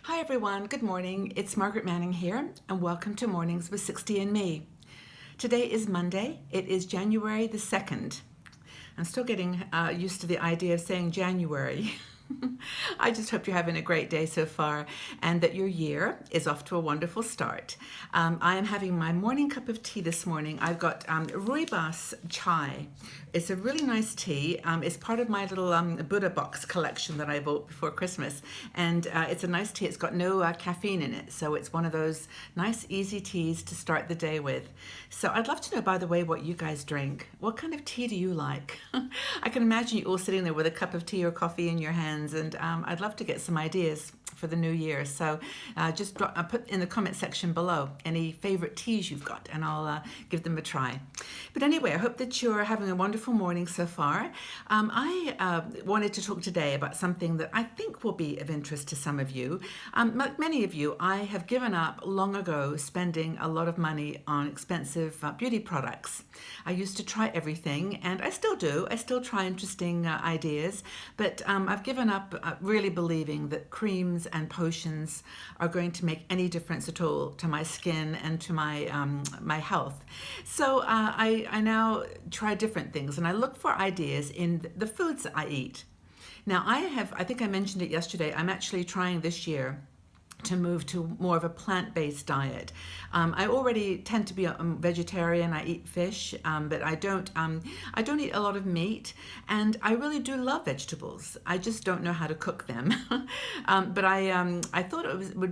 Hi everyone, good morning. It's Margaret Manning here, and welcome to Mornings with 60 and Me. Today is Monday. It is January the 2nd. I'm still getting used to the idea of saying January. I just hope you're having a great day so far and that your year is off to a wonderful start. I am having my morning cup of tea this morning. I've got rooibos chai. It's a really nice tea. It's part of my little Buddha box collection that I bought before Christmas. And it's a nice tea. It's got no caffeine in it. So it's one of those nice, easy teas to start the day with. So I'd love to know, by the way, what you guys drink. What kind of tea do you like? I can imagine you all sitting there with a cup of tea or coffee in your hands. And I'd love to get some ideas for the new year. So just put in the comment section below any favorite teas you've got, and I'll give them a try. But anyway, I hope that you're having a wonderful morning so far. I wanted to talk today about something that I think will be of interest to some of you. Like many of you, I have given up long ago spending a lot of money on expensive beauty products. I used to try everything, and I still do. I still try interesting ideas, but I've given up really believing that creams and potions are going to make any difference at all to my skin and to my health. So I now try different things, and I look for ideas in the foods that I eat. Now I think I mentioned it yesterday, I'm actually trying this year to move to more of a plant-based diet. I already tend to be a vegetarian. I eat fish, but I don't eat a lot of meat, and I really do love vegetables. I just don't know how to cook them. But I thought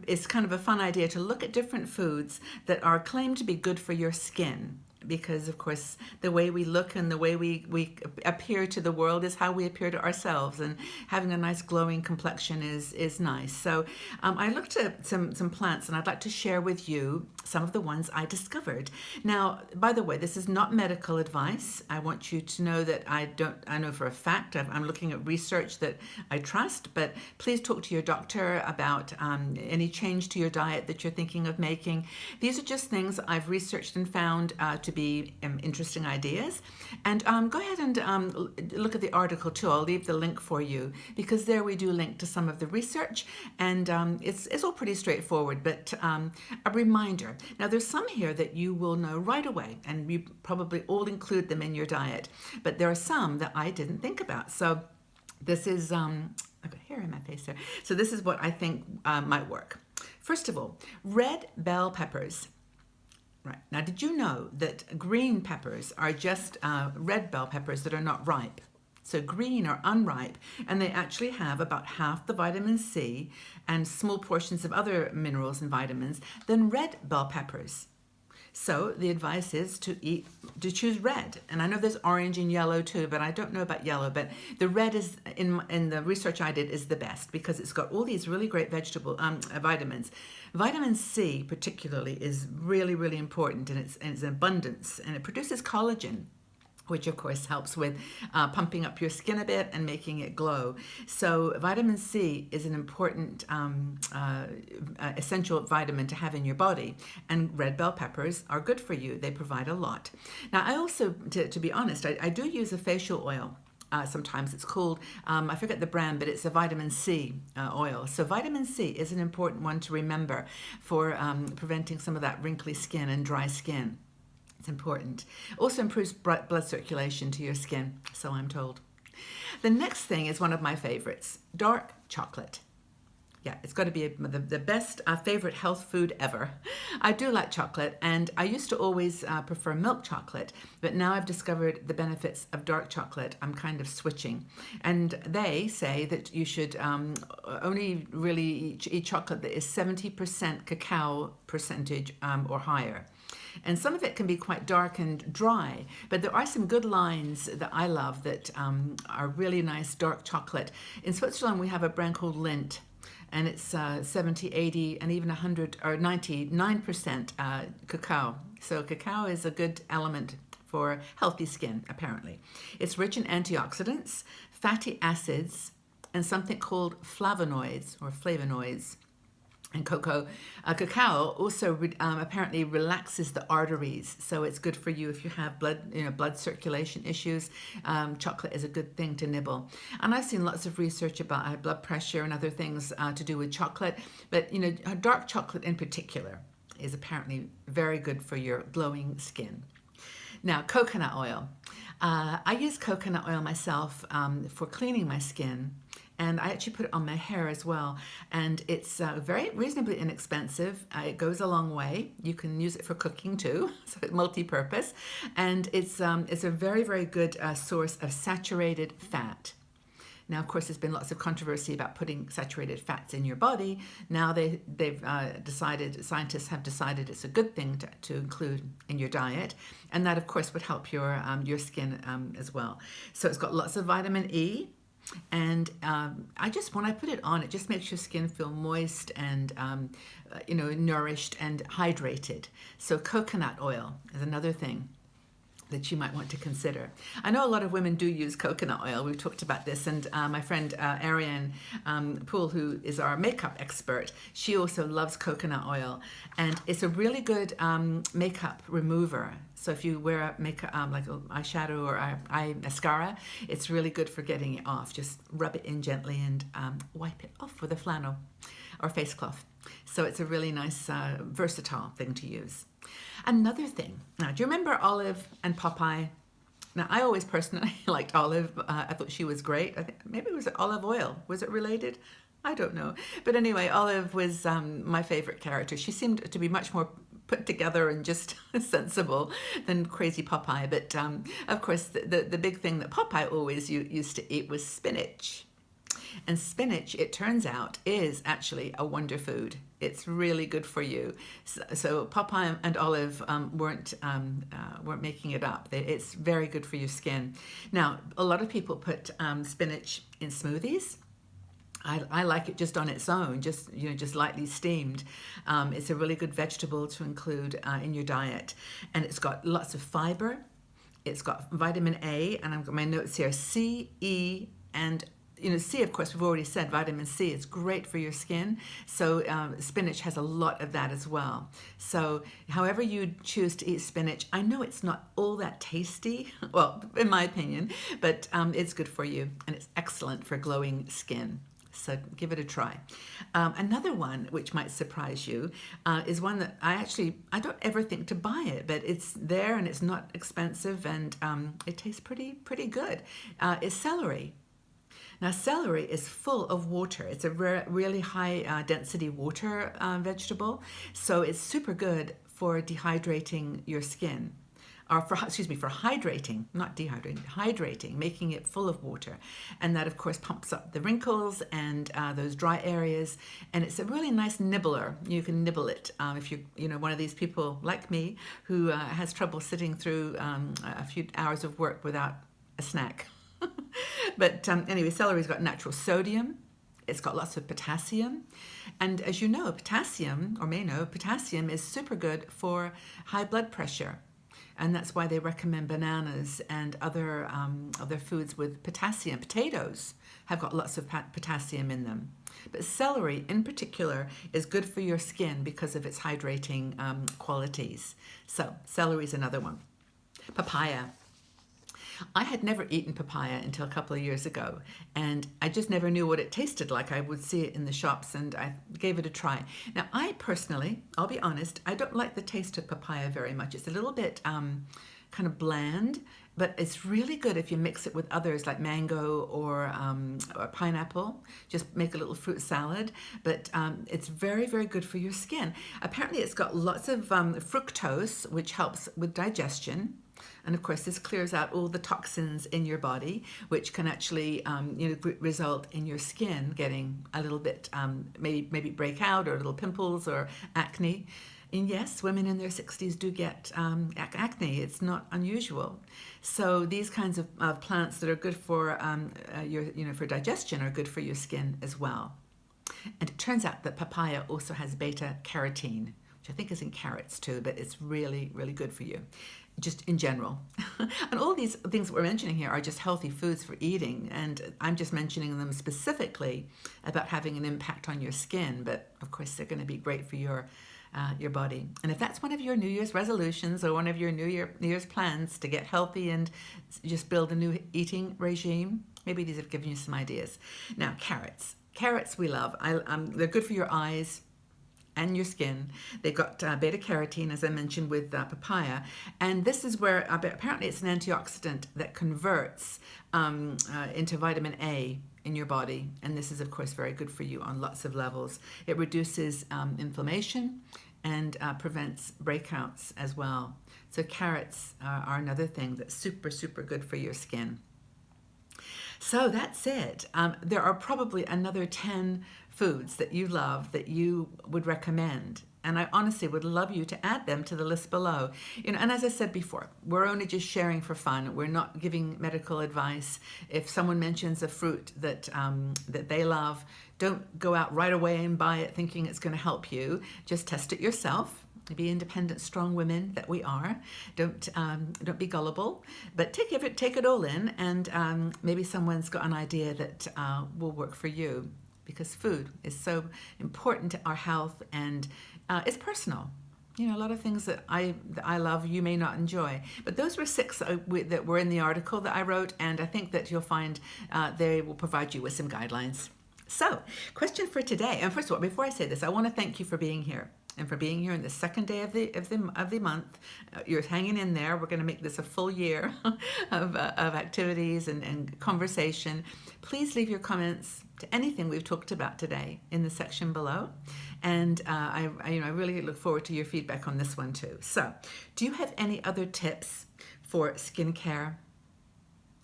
it's kind of a fun idea to look at different foods that are claimed to be good for your skin. Because of course the way we look and the way we appear to the world is how we appear to ourselves, and having a nice glowing complexion is nice. So I looked at some plants, and I'd like to share with you some of the ones I discovered. Now, by the way, this is not medical advice. I want you to know that I know for a fact, I'm looking at research that I trust, but please talk to your doctor about any change to your diet that you're thinking of making. These are just things I've researched and found to be interesting ideas. And go ahead and look at the article too. I'll leave the link for you, because there we do link to some of the research, and it's all pretty straightforward, but a reminder. Now there's some here that you will know right away, and you probably all include them in your diet, but there are some that I didn't think about. So this is, I've got hair in my face there. So this is what I think might work. First of all, red bell peppers. Right. Now, did you know that green peppers are just red bell peppers that are not ripe? So green are unripe, and they actually have about half the vitamin C and small portions of other minerals and vitamins than red bell peppers. So the advice is to choose red. And I know there's orange and yellow too, but I don't know about yellow. But the red is, in the research I did, is the best, because it's got all these really great vegetable vitamins. Vitamin C particularly is really, really important, and it's in abundance, and it produces collagen, which of course helps with pumping up your skin a bit and making it glow. So vitamin C is an important essential vitamin to have in your body, and red bell peppers are good for you. They provide a lot. Now I also, to be honest, I do use a facial oil. Sometimes it's called, I forget the brand, but it's a vitamin C oil. So vitamin C is an important one to remember for preventing some of that wrinkly skin and dry skin. It's important. Also improves blood circulation to your skin, so I'm told. The next thing is one of my favorites, dark chocolate. Yeah, it's got to be the best favorite health food ever. I do like chocolate, and I used to always prefer milk chocolate, but now I've discovered the benefits of dark chocolate. I'm kind of switching. And they say that you should only really eat chocolate that is 70% cacao percentage or higher. And some of it can be quite dark and dry, but there are some good lines that I love that are really nice dark chocolate. In Switzerland, we have a brand called Lindt, and it's 70, 80, and even 100 or 99% cacao. So cacao is a good element for healthy skin, apparently. It's rich in antioxidants, fatty acids, and something called flavonoids. And cacao also apparently relaxes the arteries, so it's good for you if you have blood circulation issues. Chocolate is a good thing to nibble. And I've seen lots of research about high blood pressure and other things to do with chocolate, but dark chocolate in particular is apparently very good for your glowing skin. Now, coconut oil. I use coconut oil myself for cleaning my skin, and I actually put it on my hair as well. And it's very reasonably inexpensive. It goes a long way. You can use it for cooking too, so it's multi-purpose. And it's a very, very good source of saturated fat. Now, of course, there's been lots of controversy about putting saturated fats in your body. Now scientists have decided it's a good thing to include in your diet. And that, of course, would help your skin as well. So it's got lots of vitamin E. And when I put it on, it just makes your skin feel moist and, nourished and hydrated. So coconut oil is another thing that you might want to consider. I know a lot of women do use coconut oil. We've talked about this, and my friend Ariane Poole, who is our makeup expert, she also loves coconut oil, and it's a really good makeup remover. So if you wear makeup like eyeshadow or eye mascara, it's really good for getting it off. Just rub it in gently and wipe it off with a flannel or face cloth. So it's a really nice, versatile thing to use. Another thing, now, do you remember Olive and Popeye? Now, I always personally liked Olive. I thought she was great. I think maybe it was olive oil. Was it related? I don't know. But anyway, Olive was my favorite character. She seemed to be much more put together and just sensible than crazy Popeye. But of course, the big thing that Popeye always used to eat was spinach. And spinach, it turns out, is actually a wonder food. It's really good for you. So Popeye and Olive weren't making it up. It's very good for your skin. Now, a lot of people put spinach in smoothies. I like it just on its own, just lightly steamed. It's a really good vegetable to include in your diet, and it's got lots of fiber. It's got vitamin A, and I've got my notes here: C, E, and C, of course, we've already said vitamin C is great for your skin. So spinach has a lot of that as well. So however you choose to eat spinach, I know it's not all that tasty, well, in my opinion, but it's good for you, and it's excellent for glowing skin. So give it a try. Another one which might surprise you is one that I don't ever think to buy it, but it's there and it's not expensive, and it tastes pretty good. It's celery. Now, celery is full of water. It's a really high density water vegetable, so it's super good for dehydrating your skin. Or for hydrating, not dehydrating, hydrating, making it full of water. And that, of course, pumps up the wrinkles and those dry areas. And it's a really nice nibbler. You can nibble it if you're one of these people like me who has trouble sitting through a few hours of work without a snack. But anyway, celery's got natural sodium. It's got lots of potassium. And as you know, potassium is super good for high blood pressure. And that's why they recommend bananas and other foods with potassium. Potatoes have got lots of potassium in them. But celery in particular is good for your skin because of its hydrating qualities. So celery is another one. Papaya. I had never eaten papaya until a couple of years ago, and I just never knew what it tasted like. I would see it in the shops, and I gave it a try. Now, I personally, I'll be honest, I don't like the taste of papaya very much. It's a little bit kind of bland, but it's really good if you mix it with others like mango or pineapple. Just make a little fruit salad, but it's very, very good for your skin. Apparently, it's got lots of fructose, which helps with digestion. And of course, this clears out all the toxins in your body, which can actually, result in your skin getting a little bit, maybe break out or little pimples or acne. And yes, women in their 60s do get acne. It's not unusual. So these kinds of plants that are good for for digestion are good for your skin as well. And it turns out that papaya also has beta carotene, which I think is in carrots too, but it's really, really good for you, just in general. And all these things that we're mentioning here are just healthy foods for eating, and I'm just mentioning them specifically about having an impact on your skin, but of course they're going to be great for your body. And if that's one of your New Year's resolutions or one of your New Year's plans to get healthy and just build a new eating regime, maybe these have given you some ideas. Now, carrots. Carrots we love. They're good for your eyes and your skin. They've got beta carotene, as I mentioned, with papaya, and this is where apparently it's an antioxidant that converts into vitamin A in your body, and this is of course very good for you on lots of levels. It reduces inflammation and prevents breakouts as well. So carrots are another thing that's super, super good for your skin. So that said, there are probably another 10 foods that you love that you would recommend. And I honestly would love you to add them to the list below. And as I said before, we're only just sharing for fun. We're not giving medical advice. If someone mentions a fruit that they love, don't go out right away and buy it thinking it's going to help you. Just test it yourself. Be independent, strong women that we are. Don't be gullible, but take it all in, and maybe someone's got an idea that will work for you, because food is so important to our health, and it's personal. A lot of things that I love, you may not enjoy. But those were 6 that were in the article that I wrote, and I think that you'll find they will provide you with some guidelines. So, question for today. And first of all, before I say this, I want to thank you for being here. And for being here on the second day of the month. You're hanging in there. We're going to make this a full year of activities and conversation. Please leave your comments to anything we've talked about today in the section below. And I really look forward to your feedback on this one too. So, do you have any other tips for skincare?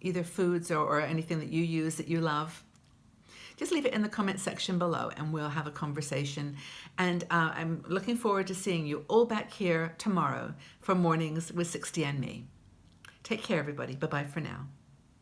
Either foods or anything that you use that you love? Just leave it in the comment section below and we'll have a conversation. And I'm looking forward to seeing you all back here tomorrow for Mornings with 60 and Me. Take care, everybody. Bye-bye for now.